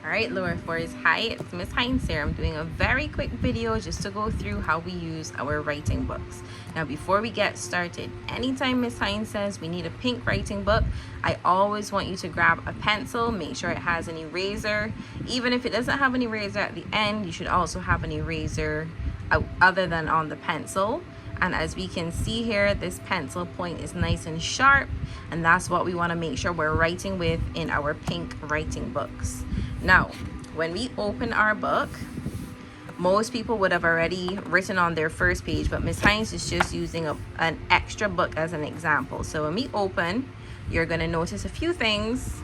Alright, lower fours, hi, it's Miss Hines here. I'm doing a very quick video just to go through how we use our writing books. Now before we get started, anytime Miss Hines says we need a pink writing book, I always want you to grab a pencil, make sure it has an eraser. Even if it doesn't have an eraser at the end, you should also have an eraser other than on the pencil. And as we can see here, this pencil point is nice and sharp, and that's what we want to make sure we're writing with in our pink writing books. Now, when we open our book, most people would have already written on their first page, but Miss Hines is just using an extra book as an example. So when we open, you're going to notice a few things.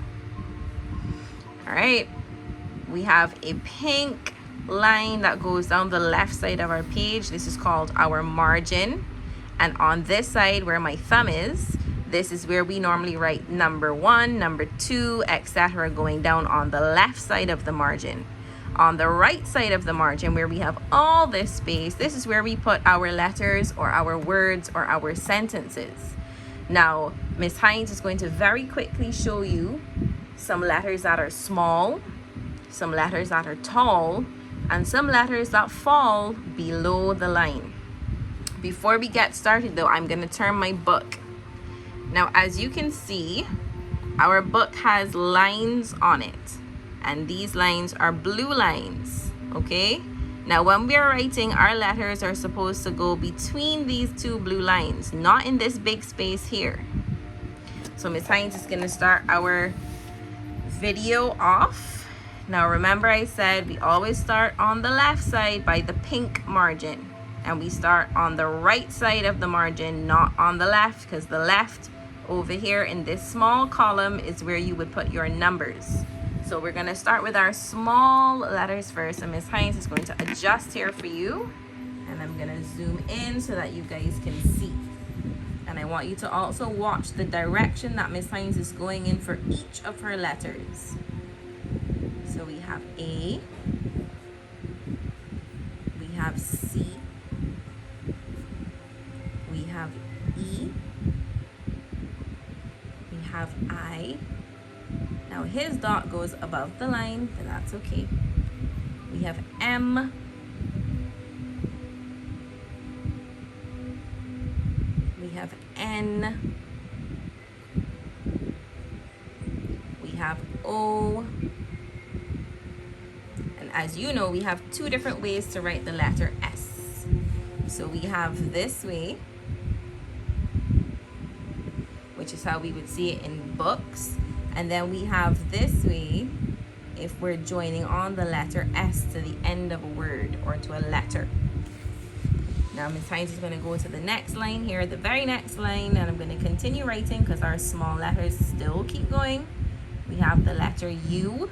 All right, we have a pink line that goes down the left side of our page. This is called our margin, and on this side where my thumb is, this is where we normally write number 1, number 2, etc., going down on the left side of the margin. On the right side of the margin, where we have all this space, this is where we put our letters or our words or our sentences. Now Miss Hines is going to very quickly show you some letters that are small, some letters that are tall, and some letters that fall below the line. Before we get started though, I'm going to turn my book. Now as you can see, our book has lines on it, and these lines are blue lines. Okay, now when we are writing, our letters are supposed to go between these two blue lines, not in this big space here. So Miss Hines is going to start our video off. Now remember, I said we always start on the left side by the pink margin, and we start on the right side of the margin, not on the left, because the left over here in this small column is where you would put your numbers. So we're going to start with our small letters first, and Miss Hines is going to adjust here for you, and I'm going to zoom in so that you guys can see. And I want you to also watch the direction that Miss Hines is going in for each of her letters. So we have A, we have C, we have E, we have I. Now his dot goes above the line, but that's okay. We have M, we have N, we have O. As you know, we have two different ways to write the letter S. So we have this way, which is how we would see it in books. And then we have this way if we're joining on the letter S to the end of a word or to a letter. Now Miss Hines is going to go to the next line here, the very next line, and I'm going to continue writing because our small letters still keep going. We have the letter U.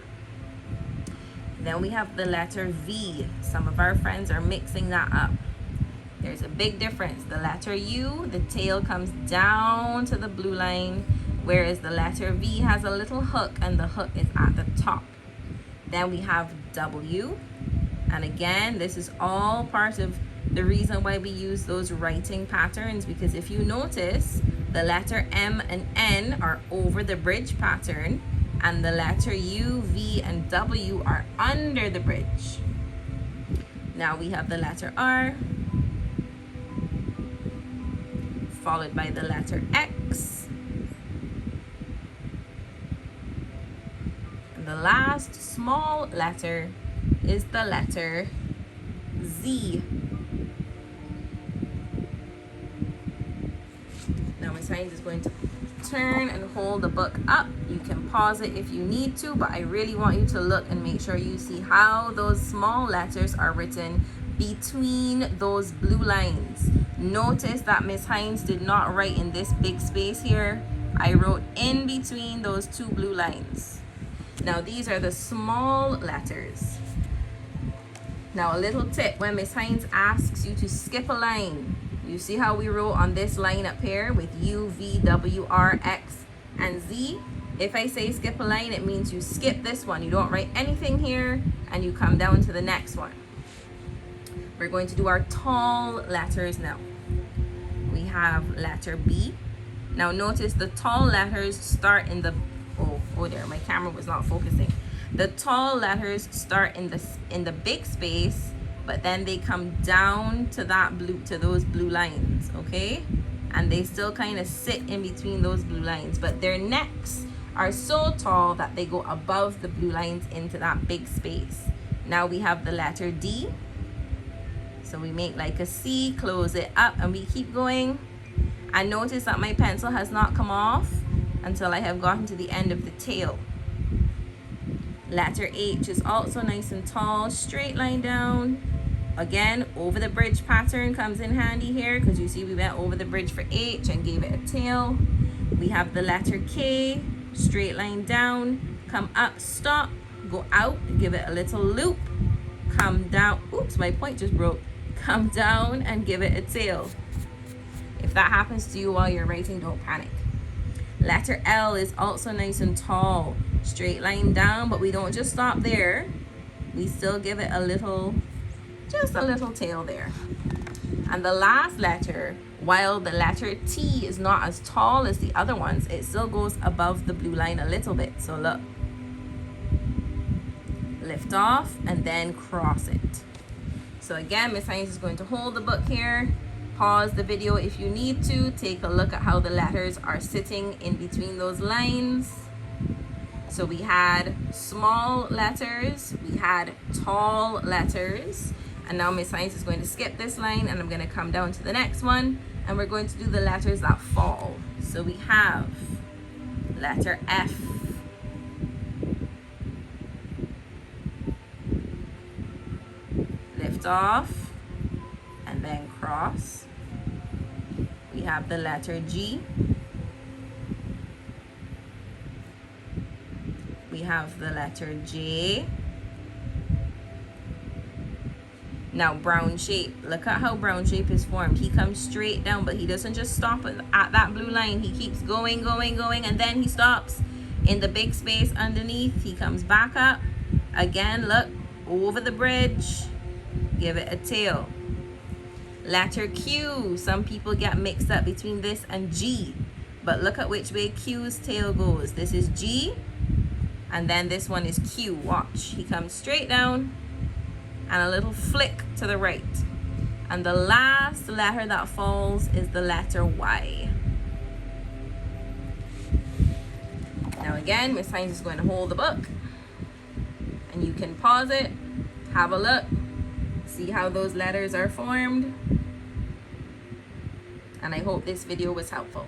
Then we have the letter V. Some of our friends are mixing that up. There's a big difference. The letter U, the tail comes down to the blue line, whereas the letter V has a little hook, and the hook is at the top. Then we have W. And again, this is all part of the reason why we use those writing patterns, because if you notice, the letter M and N are over the bridge pattern, and the letter U, V, and W are under the bridge. Now we have the letter R, followed by the letter X. And the last small letter is the letter Z. Now Miss Hines is going to turn and hold the book up. You can pause it if you need to, but I really want you to look and make sure you see how those small letters are written between those blue lines. Notice that Miss Hines did not write in this big space here. I wrote in between those two blue lines. Now these are the small letters. Now a little tip, when Miss Hines asks you to skip a line, you see how we wrote on this line up here with U, V, W, R, X, and Z? If I say skip a line, it means you skip this one. You don't write anything here, and you come down to the next one. We're going to do our tall letters now. We have letter B. Now notice the tall letters start in the, oh there, my camera was not focusing. The tall letters start in the big space, but then they come down to those blue lines, okay? And they still kind of sit in between those blue lines, but their necks are so tall that they go above the blue lines into that big space. Now we have the letter D. So we make like a C, close it up, and we keep going. And notice that my pencil has not come off until I have gotten to the end of the tail. Letter H is also nice and tall, straight line down. Again, over the bridge pattern comes in handy here, because you see we went over the bridge for H and gave it a tail. We have the letter K, straight line down, come up, stop, go out, give it a little loop, come down. Oops, my point just broke. Come down and give it a tail. If that happens to you while you're writing, don't panic. Letter L is also nice and tall, straight line down, but we don't just stop there. We still give it a little, just a little tail there. And the last letter, while the letter T is not as tall as the other ones, it still goes above the blue line a little bit. So look, lift off and then cross it. So again, Miss Hines is going to hold the book here. Pause the video if you need to. Take a look at how the letters are sitting in between those lines. So we had small letters, we had tall letters, and now Miss Hines is going to skip this line and I'm going to come down to the next one, and we're going to do the letters that fall. So we have letter F, lift off and then cross. We have the letter G. We have the letter J. Now brown shape. Look at how brown shape is formed. He comes straight down, but he doesn't just stop at that blue line. He keeps going, and then he stops in the big space underneath. He comes back up. Again, look, over the bridge. Give it a tail. Letter Q. Some people get mixed up between this and G, but look at which way Q's tail goes. This is G, and then this one is Q. Watch. He comes straight down and a little flick to the right. And the last letter that falls is the letter Y. Now again, Miss Hines is going to hold the book, and you can pause it, have a look, see how those letters are formed. And I hope this video was helpful.